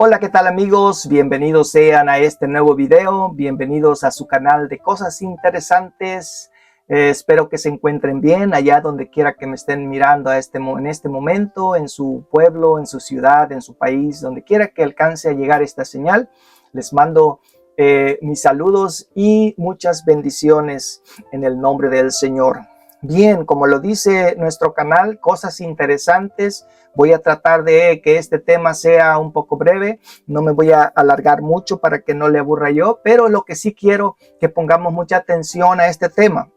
Hola, ¿qué tal amigos? Bienvenidos sean a este nuevo video, bienvenidos a su canal de cosas interesantes. Espero que se encuentren bien allá donde quiera que me estén mirando en este momento, en su pueblo, en su ciudad, en su país, donde quiera que alcance a llegar esta señal. Les mando mis saludos y muchas bendiciones en el nombre del Señor. Bien, como lo dice nuestro canal, cosas interesantes. Voy a tratar de que este tema sea un poco breve. No me voy a alargar mucho para que no le aburra yo, pero lo que sí quiero que pongamos mucha atención a este tema.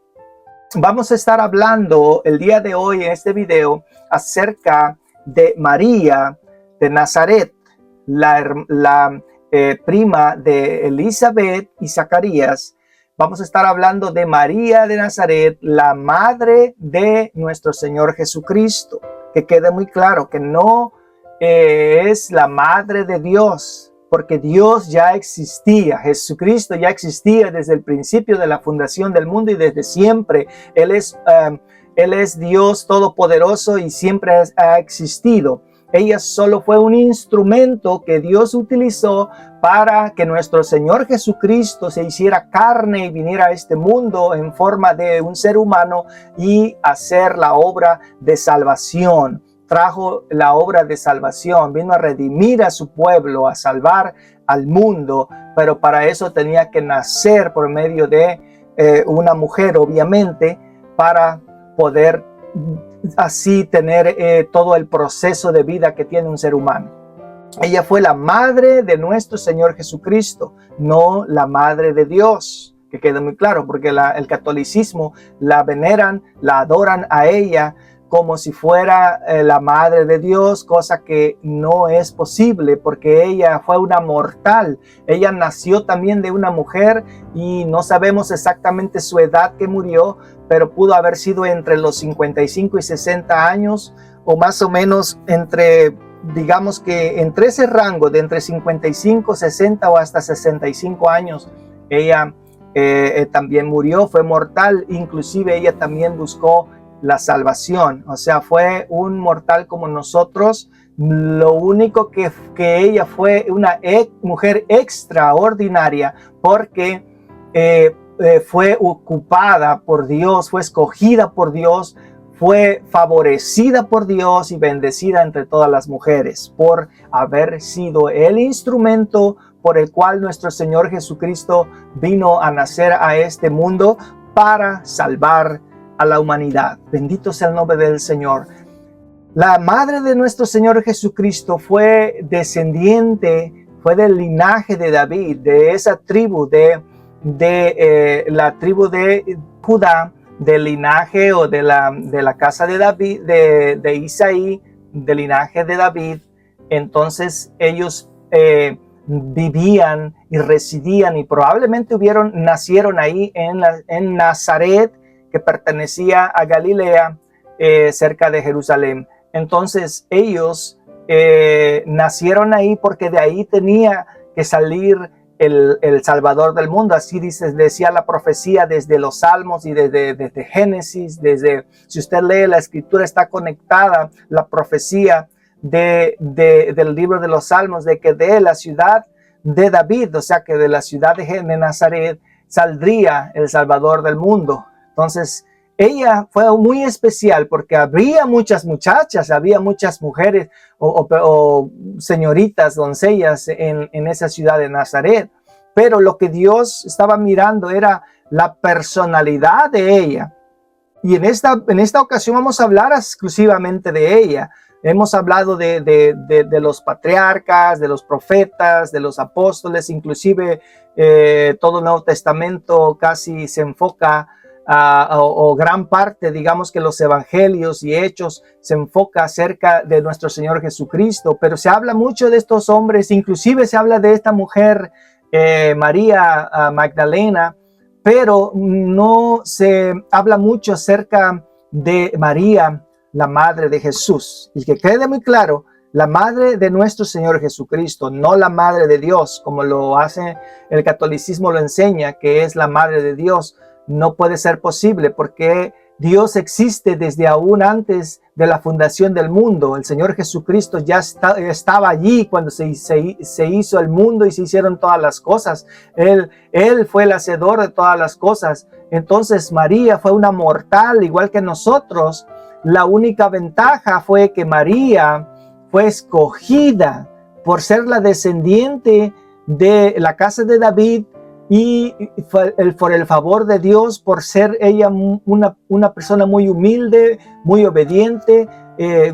Vamos a estar hablando el día de hoy en este video acerca de María de Nazaret, la prima de Elizabeth y Zacarías. Vamos a estar hablando de María de Nazaret, la madre de nuestro Señor Jesucristo. Que quede muy claro que no es la madre de Dios, porque Dios ya existía, Jesucristo ya existía desde el principio de la fundación del mundo y desde siempre. Él es Dios todopoderoso y siempre ha existido. Ella solo fue un instrumento que Dios utilizó para que nuestro Señor Jesucristo se hiciera carne y viniera a este mundo en forma de un ser humano y hacer la obra de salvación. Trajo la obra de salvación, vino a redimir a su pueblo, a salvar al mundo, pero para eso tenía que nacer por medio de una mujer, obviamente, para poder así tener todo el proceso de vida que tiene un ser humano. Ella fue la madre de nuestro Señor Jesucristo, no la madre de Dios, que quede muy claro, porque el catolicismo la veneran, la adoran a ella como si fuera la madre de Dios, cosa que no es posible porque ella fue una mortal. Ella nació también de una mujer y no sabemos exactamente su edad que murió, pero pudo haber sido entre los 55 y 60 años o más o menos digamos que entre ese rango de entre 55, 60 o hasta 65 años. Ella también murió, fue mortal, inclusive ella también buscó la salvación, o sea, fue un mortal como nosotros. Lo único que ella fue una mujer extraordinaria porque fue ocupada por Dios, fue escogida por Dios, fue favorecida por Dios y bendecida entre todas las mujeres por haber sido el instrumento por el cual nuestro Señor Jesucristo vino a nacer a este mundo para salvar a la humanidad. Bendito sea el nombre del Señor. La madre de nuestro Señor Jesucristo fue descendiente, fue del linaje de David, de esa tribu, la tribu de Judá, del linaje o de la casa de David, de Isaí, del linaje de David. Entonces ellos vivían y residían y probablemente nacieron ahí en Nazaret, que pertenecía a Galilea, cerca de Jerusalén. Entonces ellos nacieron ahí porque de ahí tenía que salir el Salvador del mundo. Así decía la profecía desde los Salmos y desde Génesis. Si usted lee la escritura, está conectada la profecía del libro de los Salmos, de que de la ciudad de David, o sea que de la ciudad de Nazaret, saldría el Salvador del mundo. Entonces, ella fue muy especial porque había muchas muchachas, había muchas mujeres o señoritas, doncellas en esa ciudad de Nazaret. Pero lo que Dios estaba mirando era la personalidad de ella. Y en esta ocasión vamos a hablar exclusivamente de ella. Hemos hablado de los patriarcas, de los profetas, de los apóstoles, inclusive todo el Nuevo Testamento casi se enfoca o gran parte, digamos que los evangelios y hechos se enfoca acerca de nuestro Señor Jesucristo, pero se habla mucho de estos hombres, inclusive se habla de esta mujer, María Magdalena, pero no se habla mucho acerca de María, la madre de Jesús. Y que quede muy claro, la madre de nuestro Señor Jesucristo, no la madre de Dios, como lo hace el catolicismo, lo enseña, que es la madre de Dios. No puede ser posible porque Dios existe desde aún antes de la fundación del mundo. El Señor Jesucristo ya estaba allí cuando se hizo el mundo y se hicieron todas las cosas. Él fue el hacedor de todas las cosas. Entonces María fue una mortal igual que nosotros. La única ventaja fue que María fue escogida por ser la descendiente de la casa de David y por el favor de Dios, por ser ella una persona muy humilde, muy obediente,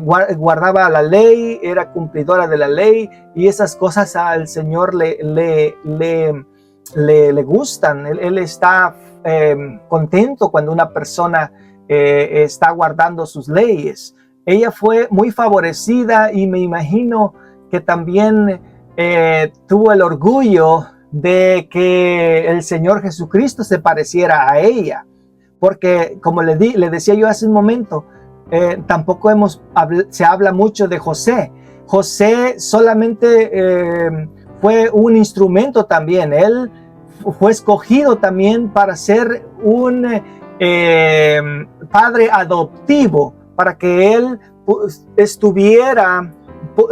guardaba la ley, era cumplidora de la ley, y esas cosas al Señor le gustan. Él está contento cuando una persona está guardando sus leyes. Ella fue muy favorecida y me imagino que también tuvo el orgullo de que el Señor Jesucristo se pareciera a ella, porque como le decía yo hace un momento, tampoco se habla mucho de José. José solamente fue un instrumento también. Él fue escogido también para ser un padre adoptivo, para que él estuviera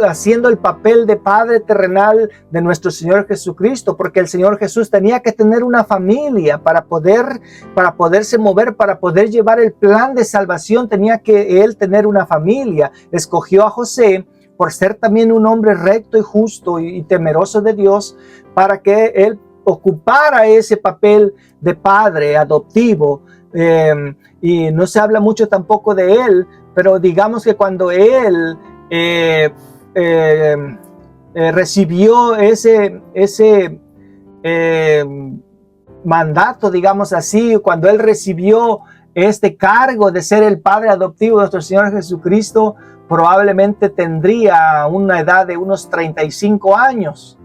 haciendo el papel de padre terrenal de nuestro Señor Jesucristo, porque el Señor Jesús tenía que tener una familia para poderse mover, para poder llevar el plan de salvación. Tenía que él tener una familia. Escogió a José por ser también un hombre recto y justo y temeroso de Dios, para que él ocupara ese papel de padre adoptivo. Y no se habla mucho tampoco de él, pero digamos que cuando él recibió ese mandato, digamos así, cuando él recibió este cargo de ser el padre adoptivo de nuestro Señor Jesucristo, probablemente tendría una edad de unos 35 años,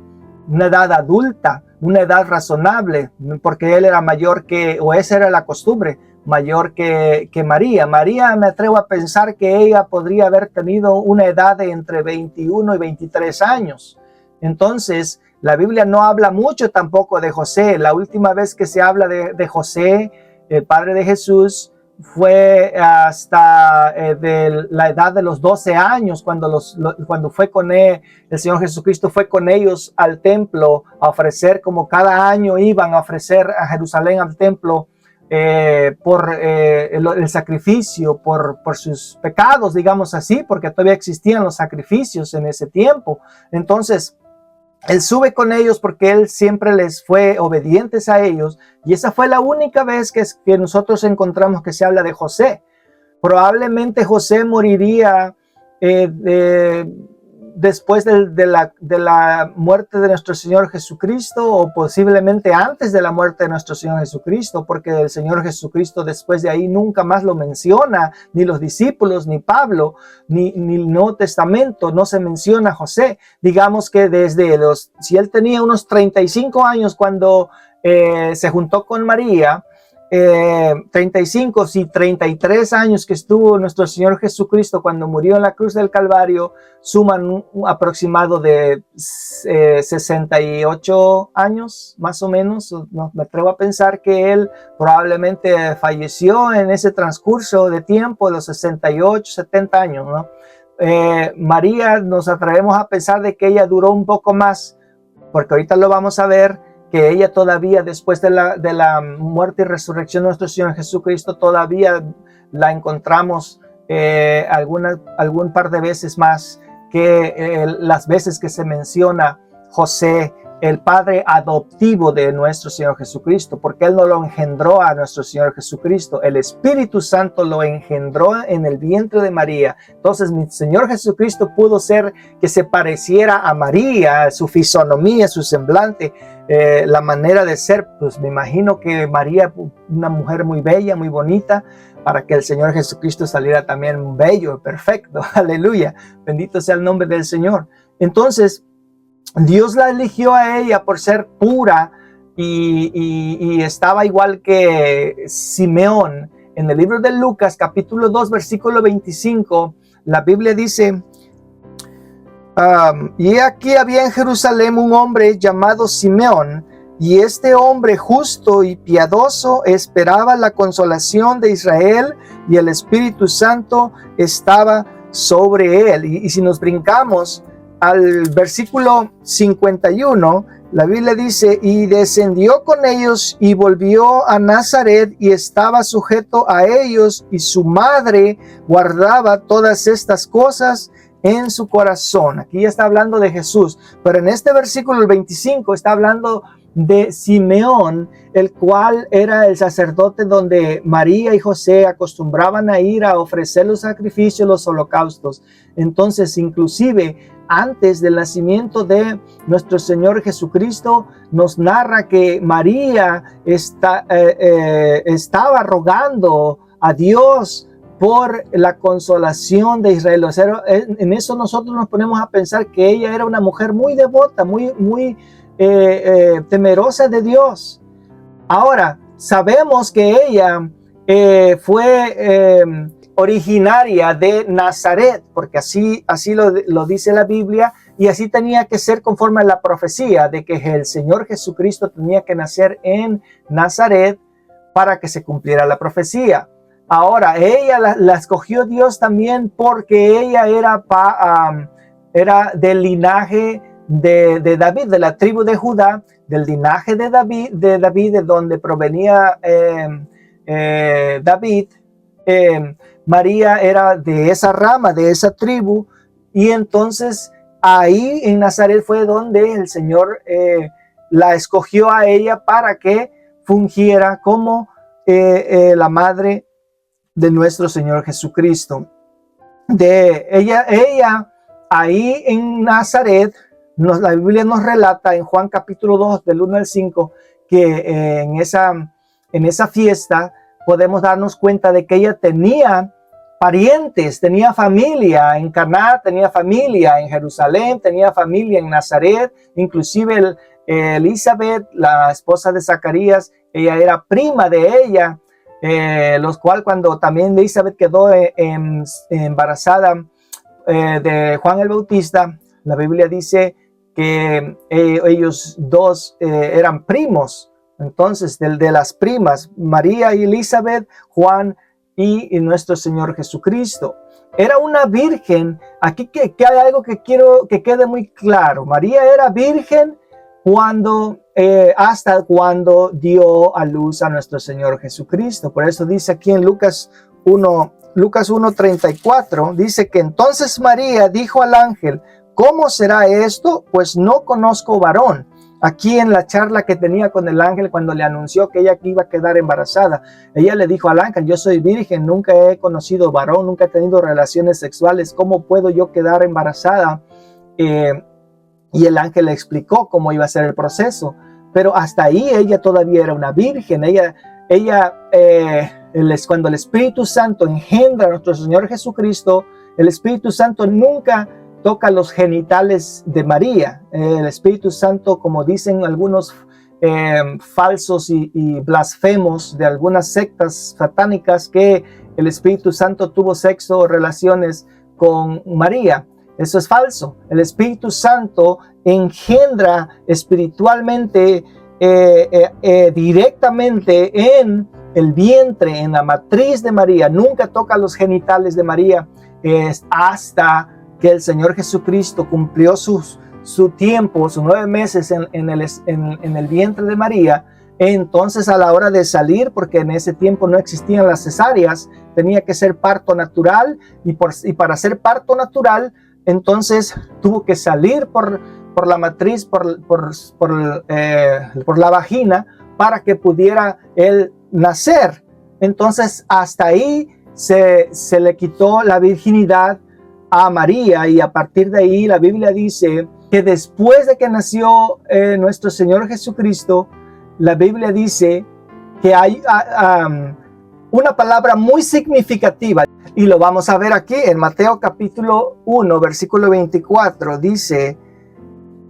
una edad adulta, una edad razonable, porque él era mayor o esa era la costumbre, mayor que María. María, me atrevo a pensar que ella podría haber tenido una edad de entre 21 y 23 años. Entonces, la Biblia no habla mucho tampoco de José. La última vez que se habla de José, el padre de Jesús, fue hasta de la edad de los 12 años, cuando fue con él, el Señor Jesucristo fue con ellos al templo a ofrecer, como cada año iban a ofrecer a Jerusalén al templo, por el sacrificio, por sus pecados, digamos así, porque todavía existían los sacrificios en ese tiempo. Entonces, él sube con ellos porque él siempre les fue obedientes a ellos, y esa fue la única vez que nosotros encontramos que se habla de José. Probablemente José moriría después de la muerte de nuestro Señor Jesucristo, o posiblemente antes de la muerte de nuestro Señor Jesucristo, porque el Señor Jesucristo después de ahí nunca más lo menciona, ni los discípulos, ni Pablo, ni el Nuevo Testamento, no se menciona a José. Digamos que si él tenía unos 35 años cuando se juntó con María, 35, sí, 33 años que estuvo nuestro Señor Jesucristo cuando murió en la cruz del Calvario, suman un aproximado de 68 años, más o menos. No, me atrevo a pensar que él probablemente falleció en ese transcurso de tiempo, los 68, 70 años, ¿no? María, nos atrevemos a pensar de que ella duró un poco más, porque ahorita lo vamos a ver, que ella todavía, después de la muerte y resurrección de nuestro Señor Jesucristo, todavía la encontramos algún par de veces más que las veces que se menciona José, el padre adoptivo de nuestro Señor Jesucristo, porque él no lo engendró a nuestro Señor Jesucristo, el Espíritu Santo lo engendró en el vientre de María. Entonces mi Señor Jesucristo pudo ser que se pareciera a María, su fisonomía, su semblante, la manera de ser. Pues me imagino que María, una mujer muy bella, muy bonita, para que el Señor Jesucristo saliera también bello, perfecto. Aleluya, bendito sea el nombre del Señor. Entonces Dios la eligió a ella por ser pura y estaba igual que Simeón. En el libro de Lucas, capítulo 2, versículo 25, la Biblia dice: y aquí había en Jerusalén un hombre llamado Simeón, y este hombre justo y piadoso esperaba la consolación de Israel, y el Espíritu Santo estaba sobre él. Y si nos brincamos al versículo 51, la Biblia dice, y descendió con ellos y volvió a Nazaret y estaba sujeto a ellos, y su madre guardaba todas estas cosas en su corazón. Aquí ya está hablando de Jesús, pero en este versículo, el 25, está hablando de Simeón, el cual era el sacerdote donde María y José acostumbraban a ir a ofrecer los sacrificios, los holocaustos. Entonces, inclusive antes del nacimiento de nuestro Señor Jesucristo, nos narra que María estaba rogando a Dios por la consolación de Israel. O sea, en eso nosotros nos ponemos a pensar que ella era una mujer muy devota, muy temerosa de Dios. Ahora, sabemos que ella fue originaria de Nazaret, porque así lo dice la Biblia, y así tenía que ser conforme a la profecía de que el Señor Jesucristo tenía que nacer en Nazaret para que se cumpliera la profecía. Ahora, ella la escogió Dios también porque ella era del linaje de David, de la tribu de Judá, del linaje de David, de donde provenía David. María era de esa rama, de esa tribu, y entonces ahí en Nazaret fue donde el Señor la escogió a ella para que fungiera como la madre de nuestro Señor Jesucristo. Ella ahí en Nazaret, la Biblia nos relata en Juan capítulo 2 del 1 al 5 que en esa fiesta podemos darnos cuenta de que ella tenía parientes, tenía familia en Caná, tenía familia en Jerusalén, tenía familia en Nazaret, inclusive Elizabeth, la esposa de Zacarías, ella era prima de ella, los cual cuando también Elizabeth quedó embarazada de Juan el Bautista, la Biblia dice que ellos dos eran primos. Entonces, de las primas, María y Elizabeth, Juan y nuestro Señor Jesucristo. Era una virgen. Aquí que hay algo que quiero que quede muy claro. María era virgen hasta cuando dio a luz a nuestro Señor Jesucristo. Por eso dice aquí en Lucas 1:34, dice que entonces María dijo al ángel, ¿cómo será esto? Pues no conozco varón. Aquí en la charla que tenía con el ángel cuando le anunció que ella iba a quedar embarazada, ella le dijo al ángel, yo soy virgen, nunca he conocido varón, nunca he tenido relaciones sexuales, ¿cómo puedo yo quedar embarazada? Y el ángel le explicó cómo iba a ser el proceso, pero hasta ahí ella todavía era una virgen. Cuando el Espíritu Santo engendra a nuestro Señor Jesucristo, el Espíritu Santo nunca toca los genitales de María. El Espíritu Santo, como dicen algunos falsos y blasfemos de algunas sectas satánicas, que el Espíritu Santo tuvo sexo o relaciones con María. Eso es falso. El Espíritu Santo engendra espiritualmente directamente en el vientre, en la matriz de María. Nunca toca los genitales de María hasta que el Señor Jesucristo cumplió su tiempo, sus 9 meses en el vientre de María. Entonces, a la hora de salir, porque en ese tiempo no existían las cesáreas, tenía que ser parto natural, y para ser parto natural, entonces tuvo que salir por la matriz, por la vagina, para que pudiera él nacer. Entonces, hasta ahí se le quitó la virginidad a María, y a partir de ahí la Biblia dice que después de que nació nuestro Señor Jesucristo, la Biblia dice que hay una palabra muy significativa, y lo vamos a ver aquí en Mateo capítulo 1 versículo 24. Dice,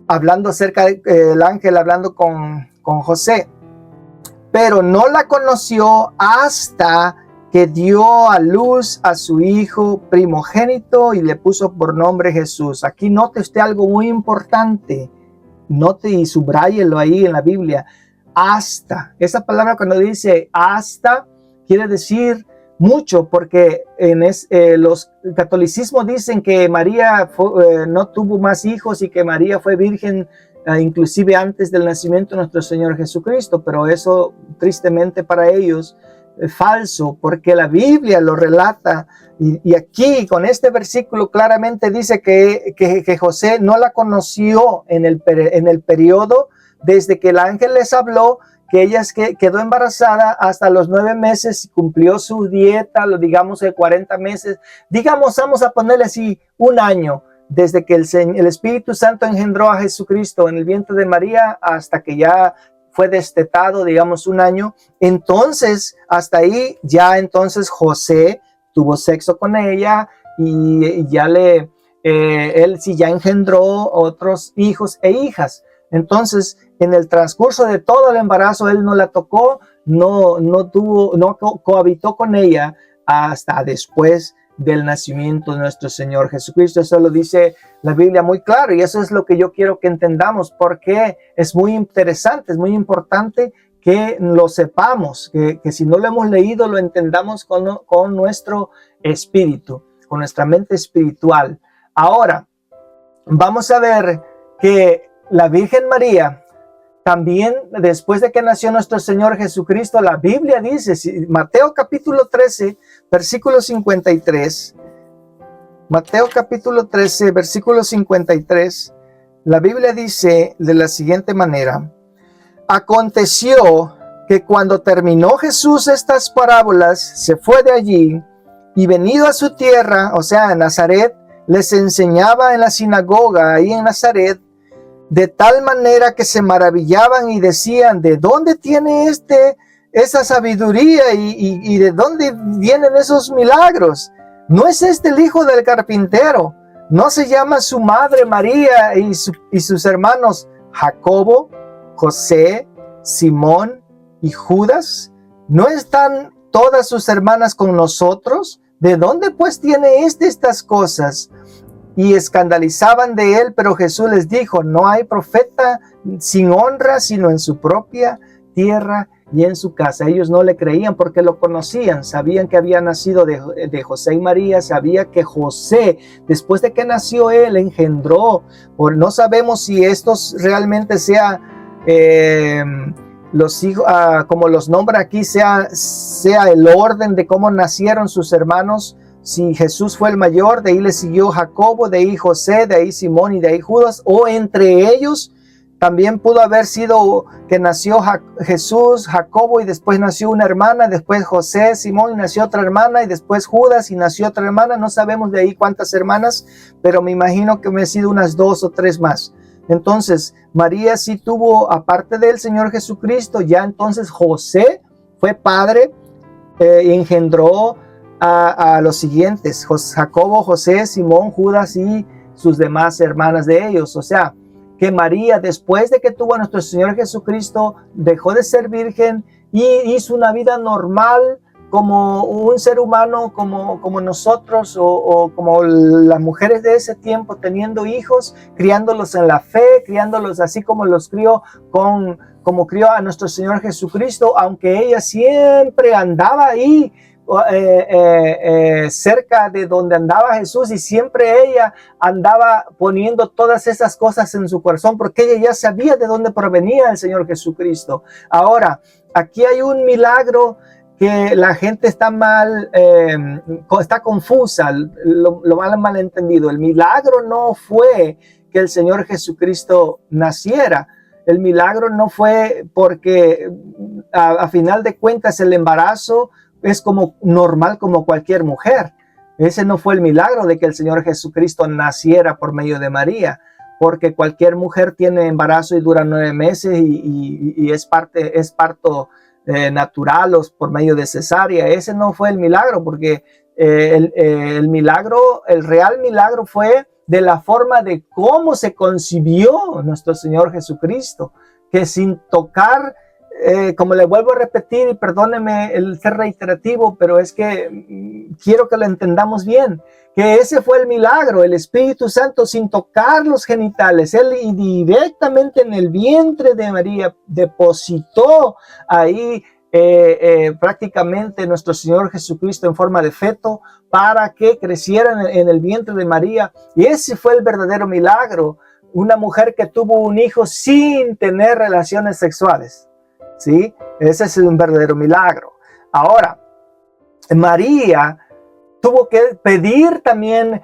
hablando acerca del ángel hablando con José, pero no la conoció hasta que dio a luz a su hijo primogénito y le puso por nombre Jesús. Aquí note usted algo muy importante. note y subráyelo ahí en la Biblia, hasta. Esa palabra cuando dice hasta, quiere decir mucho, porque los catolicismos dicen que María no tuvo más hijos y que María fue virgen inclusive antes del nacimiento de nuestro Señor Jesucristo, pero eso tristemente para ellos es falso, porque la Biblia lo relata, y aquí con este versículo claramente dice que José no la conoció en el periodo desde que el ángel les habló, que ella quedó embarazada hasta los 9 meses y cumplió su dieta, digamos de 40 meses, digamos, vamos a ponerle así, un año, desde que el Espíritu Santo engendró a Jesucristo en el vientre de María hasta que ya fue destetado, digamos, un año. Entonces, hasta ahí, ya entonces José tuvo sexo con ella y ya él sí ya engendró otros hijos e hijas. Entonces, en el transcurso de todo el embarazo, él no la tocó, no cohabitó con ella hasta después del nacimiento de nuestro Señor Jesucristo. Eso lo dice la Biblia muy claro, y eso es lo que yo quiero que entendamos, porque es muy interesante, es muy importante que lo sepamos, que si no lo hemos leído, lo entendamos con nuestro espíritu, con nuestra mente espiritual. Ahora, vamos a ver que la Virgen María, también después de que nació nuestro Señor Jesucristo, la Biblia dice, Mateo capítulo 13, versículo 53, Mateo capítulo 13, versículo 53, la Biblia dice de la siguiente manera: aconteció que cuando terminó Jesús estas parábolas, se fue de allí y venido a su tierra, o sea, en Nazaret, les enseñaba en la sinagoga ahí en Nazaret, de tal manera que se maravillaban y decían: ¿de dónde tiene esa sabiduría y de dónde vienen esos milagros? ¿No es este el hijo del carpintero? ¿No se llama su madre María y sus hermanos Jacobo, José, Simón y Judas? ¿No están todas sus hermanas con nosotros? ¿De dónde pues tiene estas cosas? Y escandalizaban de él, pero Jesús les dijo: no hay profeta sin honra sino en su propia tierra y en su casa. Ellos no le creían porque lo conocían, sabían que había nacido de José y María, sabía que José, después de que nació él, engendró, no sabemos si estos realmente sea los hijos, como los nombra aquí, sea el orden de cómo nacieron sus hermanos. Si Jesús fue el mayor, de ahí le siguió Jacobo, de ahí José, de ahí Simón y de ahí Judas, o entre ellos también pudo haber sido que nació Jesús, Jacobo, y después nació una hermana, después José, Simón, y nació otra hermana, y después Judas, y nació otra hermana. No sabemos de ahí cuántas hermanas, pero me imagino que me han sido unas 2 o 3 más. Entonces, María sí tuvo, aparte del Señor Jesucristo, ya entonces José fue padre, engendró a los siguientes: Jacobo, José, Simón, Judas y sus demás hermanas de ellos. O sea, que María, después de que tuvo a nuestro Señor Jesucristo, dejó de ser virgen y hizo una vida normal como un ser humano, como nosotros, o como las mujeres de ese tiempo, teniendo hijos, criándolos en la fe, criándolos así como los crió como crió a nuestro Señor Jesucristo, aunque ella siempre andaba ahí cerca de donde andaba Jesús, y siempre ella andaba poniendo todas esas cosas en su corazón, porque ella ya sabía de dónde provenía el Señor Jesucristo. Ahora, aquí hay un milagro que la gente está está confusa, lo mal entendido. El milagro no fue que el Señor Jesucristo naciera. El milagro no fue porque a final de cuentas el embarazo es como normal como cualquier mujer. Ese no fue el milagro de que el Señor Jesucristo naciera por medio de María, porque cualquier mujer tiene embarazo y dura 9 meses y es parto natural o por medio de cesárea. Ese no fue el milagro, porque el milagro, el real milagro fue de la forma de cómo se concibió nuestro Señor Jesucristo, que sin tocar, como le vuelvo a repetir, y perdóneme el ser reiterativo, pero es que quiero que lo entendamos bien, que ese fue el milagro, el Espíritu Santo sin tocar los genitales, él directamente en el vientre de María depositó ahí prácticamente nuestro Señor Jesucristo en forma de feto para que creciera en el vientre de María. Y ese fue el verdadero milagro, una mujer que tuvo un hijo sin tener relaciones sexuales, ¿sí? Ese es un verdadero milagro. Ahora, María tuvo que pedir también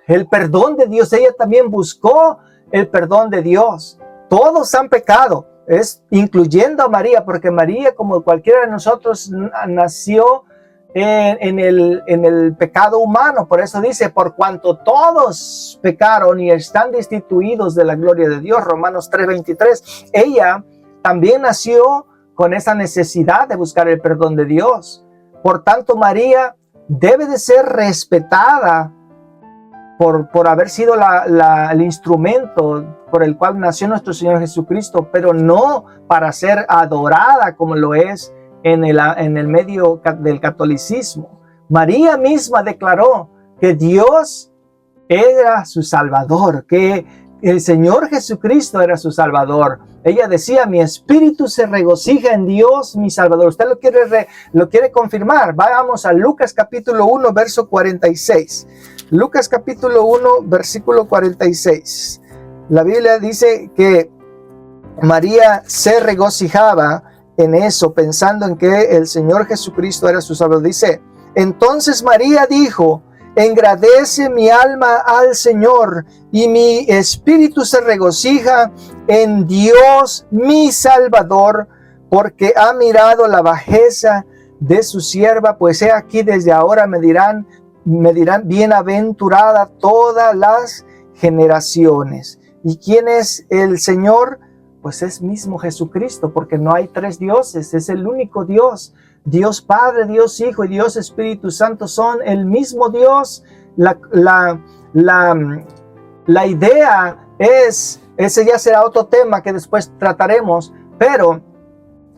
el perdón de Dios. Ella también buscó el perdón de Dios. Todos han pecado, incluyendo a María, porque María, como cualquiera de nosotros, nació en el pecado humano. Por eso dice, por cuanto todos pecaron y están destituidos de la gloria de Dios, Romanos 3:23, ella también nació con esa necesidad de buscar el perdón de Dios. Por tanto, María debe de ser respetada por haber sido el instrumento por el cual nació nuestro Señor Jesucristo, pero no para ser adorada como lo es en el medio del catolicismo. María misma declaró que Dios era su Salvador, que el Señor Jesucristo era su Salvador. Ella decía, mi espíritu se regocija en Dios, mi Salvador. ¿Usted lo quiere confirmar? Vamos a Lucas capítulo 1, verso 46. Lucas capítulo 1, versículo 46. La Biblia dice que María se regocijaba en eso, pensando en que el Señor Jesucristo era su Salvador. Dice, entonces María dijo, engrandece mi alma al Señor y mi espíritu se regocija en Dios mi Salvador, porque ha mirado la bajeza de su sierva, pues he aquí desde ahora me dirán bienaventurada todas las generaciones. ¿Y quién es el Señor? Pues es mismo Jesucristo, porque no hay tres dioses, es el único Dios. Dios Padre, Dios Hijo y Dios Espíritu Santo son el mismo Dios. La idea es, ese ya será otro tema que después trataremos, pero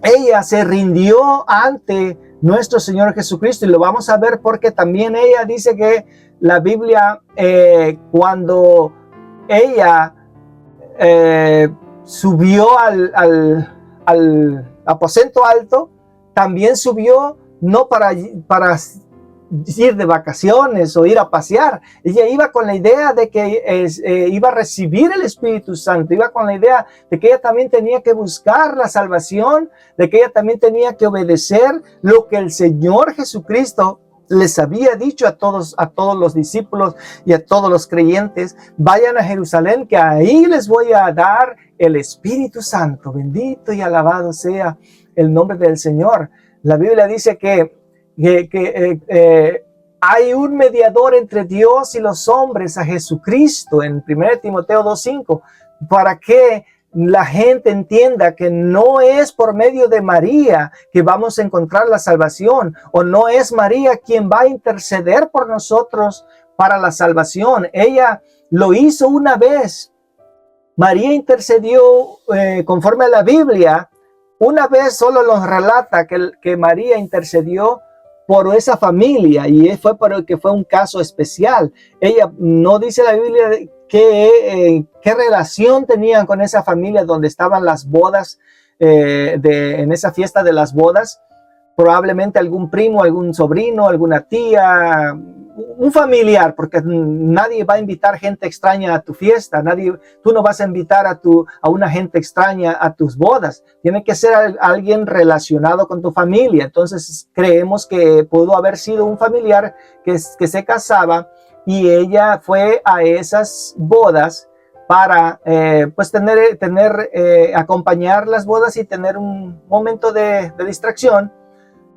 ella se rindió ante nuestro Señor Jesucristo y lo vamos a ver porque también ella dice que la Biblia, cuando ella subió al aposento alto, también subió no para ir de vacaciones o ir a pasear. Ella iba con la idea de que iba a recibir el Espíritu Santo, iba con la idea de que ella también tenía que buscar la salvación, de que ella también tenía que obedecer lo que el Señor Jesucristo les había dicho a todos los discípulos y a todos los creyentes: vayan a Jerusalén, que ahí les voy a dar el Espíritu Santo. Bendito y alabado sea el nombre del Señor. La Biblia dice que hay un mediador entre Dios y los hombres, a Jesucristo, en 1 Timoteo 2:5, para que la gente entienda que no es por medio de María que vamos a encontrar la salvación, o no es María quien va a interceder por nosotros para la salvación. Ella lo hizo una vez. María intercedió conforme a la Biblia. Una vez solo nos relata que María intercedió por esa familia, y fue porque fue un caso especial. Ella no dice la Biblia qué relación tenían con esa familia donde estaban las bodas, en esa fiesta de las bodas. Probablemente algún primo, algún sobrino, alguna tía, un familiar, porque nadie va a invitar gente extraña a tu fiesta. Tú no vas a invitar a una gente extraña a tus bodas. Tiene que ser alguien relacionado con tu familia. Entonces creemos que pudo haber sido un familiar que se casaba, y ella fue a esas bodas para pues acompañar las bodas y tener un momento de distracción.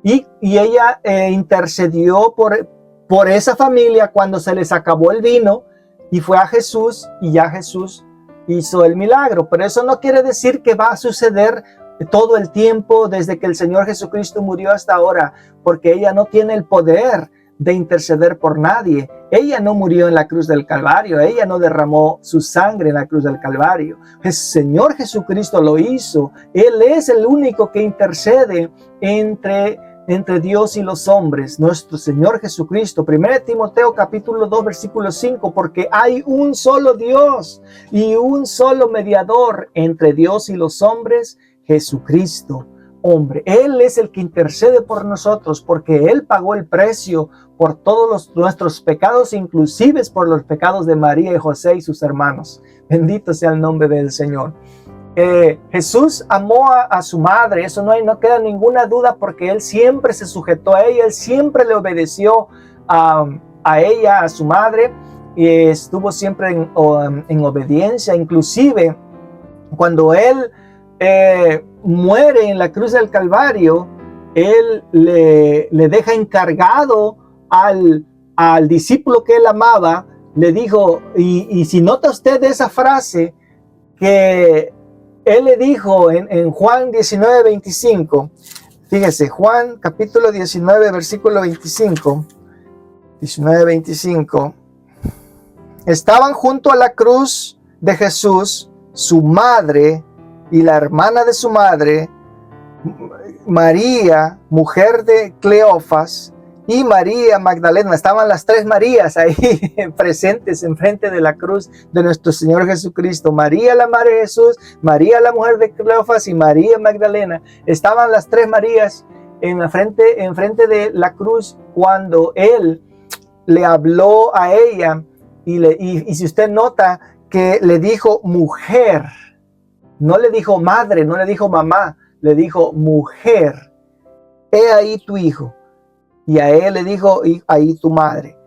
Y ella intercedió por esa familia cuando se les acabó el vino, y fue a Jesús, y ya Jesús hizo el milagro. Pero eso no quiere decir que va a suceder todo el tiempo desde que el Señor Jesucristo murió hasta ahora, porque ella no tiene el poder de interceder por nadie. Ella no murió en la cruz del Calvario, ella no derramó su sangre en la cruz del Calvario. El Señor Jesucristo lo hizo. Él es el único que intercede entre entre Dios y los hombres, nuestro Señor Jesucristo. 1 Timoteo capítulo 2 versículo 5, porque hay un solo Dios y un solo mediador entre Dios y los hombres, Jesucristo, hombre. Él es el que intercede por nosotros, porque Él pagó el precio por todos nuestros pecados, inclusive por los pecados de María y José y sus hermanos. Bendito sea el nombre del Señor. Jesús amó a su madre, eso no queda ninguna duda, porque Él siempre se sujetó a ella, Él siempre le obedeció a ella, a su madre, y estuvo siempre en obediencia. Inclusive cuando Él muere en la cruz del Calvario, Él le deja encargado al discípulo que Él amaba, le dijo, y si nota usted esa frase que Él le dijo en Juan 19, 25, fíjese, Juan capítulo 19, versículo 25, 19, 25, estaban junto a la cruz de Jesús, su madre y la hermana de su madre, María, mujer de Cleofas, y María Magdalena. Estaban las tres Marías ahí presentes enfrente de la cruz de nuestro Señor Jesucristo. María, la madre de Jesús, María, la mujer de Cleofas, y María Magdalena. Estaban las tres Marías enfrente de la cruz cuando Él le habló a ella, y si usted nota que le dijo mujer, no le dijo madre, no le dijo mamá, le dijo mujer, he ahí tu hijo. Y a él le dijo, ahí tu madre.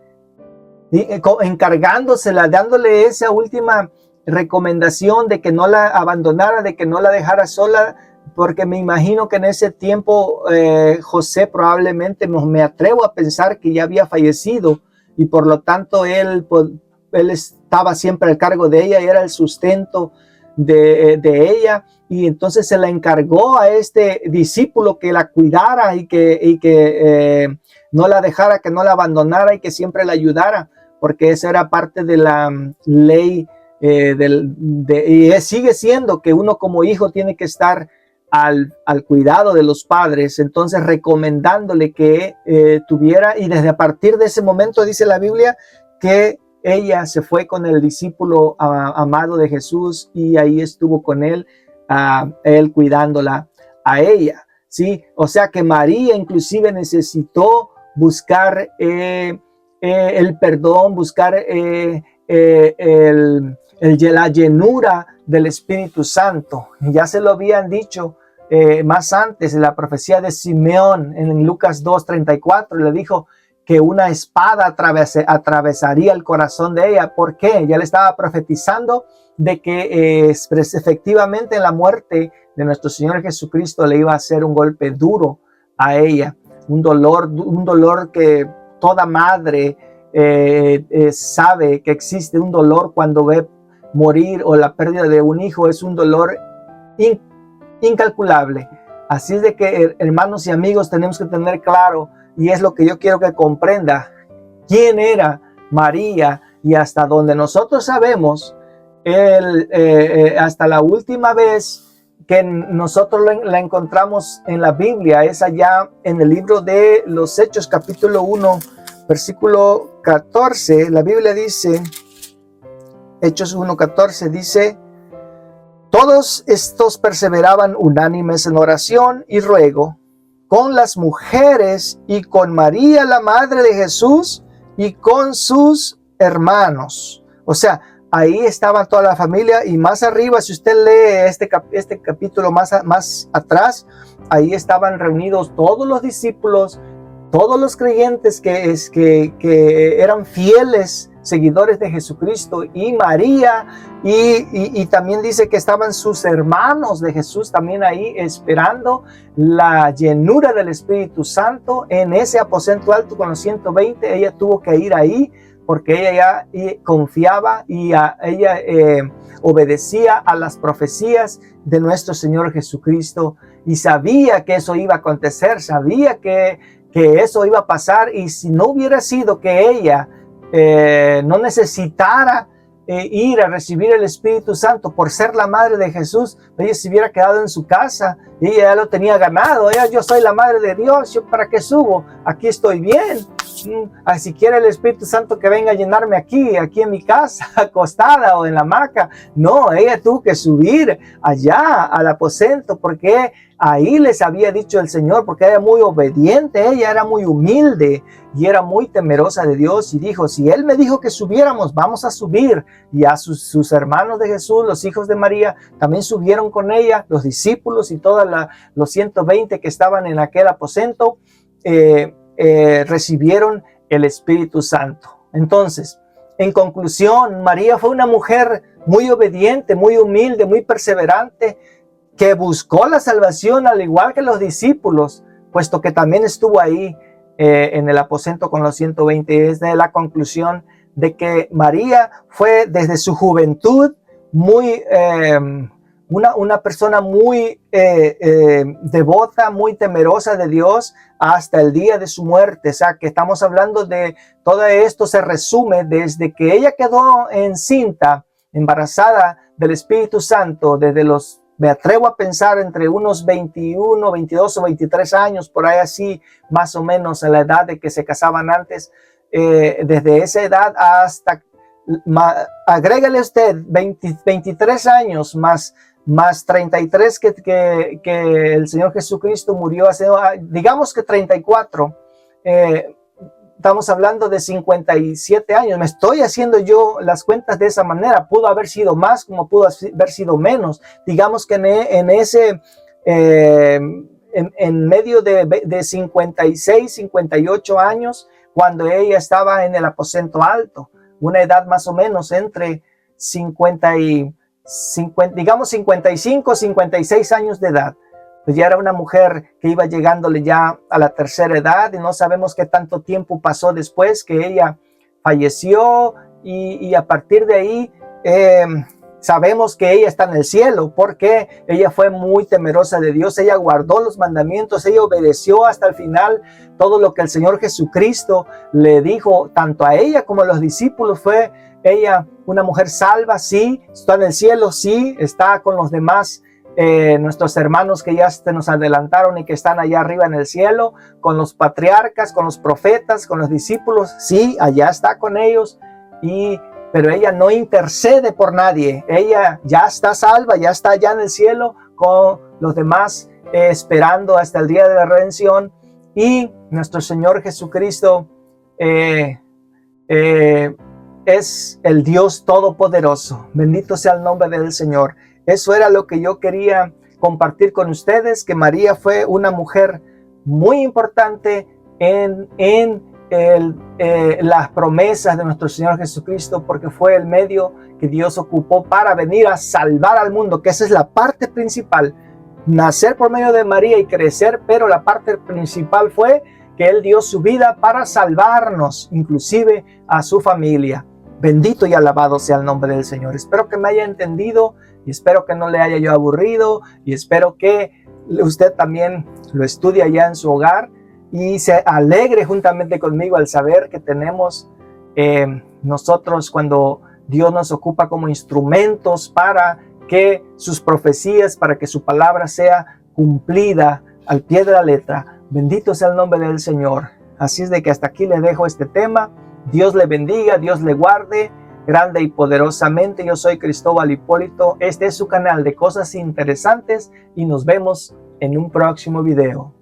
Y encargándosela, dándole esa última recomendación de que no la abandonara, de que no la dejara sola, porque me imagino que en ese tiempo José probablemente, me atrevo a pensar que ya había fallecido, y por lo tanto él estaba siempre al cargo de ella y era el sustento de ella. Y entonces se la encargó a este discípulo que la cuidara y que no la dejara, que no la abandonara, y que siempre la ayudara, porque esa era parte de la ley, y sigue siendo que uno como hijo tiene que estar al cuidado de los padres. Entonces recomendándole que tuviera, y desde a partir de ese momento dice la Biblia que ella se fue con el discípulo amado de Jesús, y ahí estuvo con él cuidándola a ella, ¿sí? O sea que María inclusive necesitó buscar el perdón, buscar la llenura del Espíritu Santo. Ya se lo habían dicho más antes en la profecía de Simeón en Lucas 2:34, le dijo que una espada atravesaría el corazón de ella. ¿Por qué? Ya le estaba profetizando de que efectivamente en la muerte de nuestro Señor Jesucristo le iba a hacer un golpe duro a ella, un dolor que toda madre sabe que existe, un dolor cuando ve morir o la pérdida de un hijo, es un dolor incalculable. Así es de que, hermanos y amigos, tenemos que tener claro, y es lo que yo quiero que comprenda, quién era María, y hasta donde nosotros sabemos, hasta la última vez que nosotros la encontramos en la Biblia es allá en el libro de los Hechos capítulo 1 versículo 14. La Biblia dice, Hechos 1:14 dice: todos estos perseveraban unánimes en oración y ruego con las mujeres y con María la madre de Jesús y con sus hermanos. O sea, ahí estaba toda la familia, y más arriba, si usted lee este capítulo más atrás, ahí estaban reunidos todos los discípulos, todos los creyentes que eran fieles seguidores de Jesucristo, y María, y también dice que estaban sus hermanos de Jesús también ahí esperando la llenura del Espíritu Santo en ese aposento alto con los 120. Ella tuvo que ir ahí porque ella ya confiaba y ella obedecía a las profecías de nuestro Señor Jesucristo, y sabía que eso iba a acontecer, sabía que eso iba a pasar. Y si no hubiera sido que ella no necesitara ir a recibir el Espíritu Santo por ser la madre de Jesús, ella se hubiera quedado en su casa y ella ya lo tenía ganado. Yo soy la madre de Dios, ¿yo para qué subo? Aquí estoy bien. Si quiere el Espíritu Santo que venga a llenarme aquí en mi casa, acostada o en la hamaca. No, ella tuvo que subir allá al aposento porque ahí les había dicho el Señor, porque era muy obediente, ella era muy humilde y era muy temerosa de Dios, y dijo, si Él me dijo que subiéramos, vamos a subir. Y a sus hermanos de Jesús, los hijos de María, también subieron con ella, los discípulos y todos los 120 que estaban en aquel aposento, recibieron el Espíritu Santo. Entonces, en conclusión, María fue una mujer muy obediente, muy humilde, muy perseverante, que buscó la salvación al igual que los discípulos, puesto que también estuvo ahí en el aposento con los 120. Es de la conclusión de que María fue desde su juventud muy una persona muy devota, muy temerosa de Dios hasta el día de su muerte. O sea, que estamos hablando de todo esto se resume desde que ella quedó encinta, embarazada del Espíritu Santo, desde me atrevo a pensar entre unos 21, 22 o 23 años, por ahí así, más o menos a la edad de que se casaban antes, desde esa edad hasta, agrégale usted 23 años más 33 que el Señor Jesucristo murió hace, digamos que 34, estamos hablando de 57 años. Me estoy haciendo yo las cuentas de esa manera. Pudo haber sido más, como pudo haber sido menos. Digamos que en medio de 56, 58 años, cuando ella estaba en el aposento alto, una edad más o menos entre 55, 56 años de edad. Pues ya era una mujer que iba llegándole ya a la tercera edad, y no sabemos qué tanto tiempo pasó después que ella falleció, y a partir de ahí sabemos que ella está en el cielo porque ella fue muy temerosa de Dios. Ella guardó los mandamientos, ella obedeció hasta el final todo lo que el Señor Jesucristo le dijo tanto a ella como a los discípulos. Fue ella una mujer salva, sí, está en el cielo, sí, está con los demás nuestros hermanos que ya se nos adelantaron y que están allá arriba en el cielo, con los patriarcas, con los profetas, con los discípulos, sí, allá está con ellos, pero ella no intercede por nadie. Ella ya está salva, ya está allá en el cielo con los demás, esperando hasta el día de la redención. Y nuestro Señor Jesucristo es el Dios Todopoderoso. Bendito sea el nombre del Señor. Eso era lo que yo quería compartir con ustedes, que María fue una mujer muy importante en las promesas de nuestro Señor Jesucristo, porque fue el medio que Dios ocupó para venir a salvar al mundo, que esa es la parte principal, nacer por medio de María y crecer, pero la parte principal fue que Él dio su vida para salvarnos, inclusive a su familia. Bendito y alabado sea el nombre del Señor. Espero que me haya entendido y espero que no le haya yo aburrido, y espero que usted también lo estudie allá en su hogar y se alegre juntamente conmigo al saber que tenemos nosotros, cuando Dios nos ocupa como instrumentos para que sus profecías, para que su palabra sea cumplida al pie de la letra. Bendito sea el nombre del Señor. Así es de que hasta aquí le dejo este tema. Dios le bendiga, Dios le guarde grande y poderosamente. Yo soy Cristóbal Hipólito. Este es su canal de Cosas Interesantes y nos vemos en un próximo video.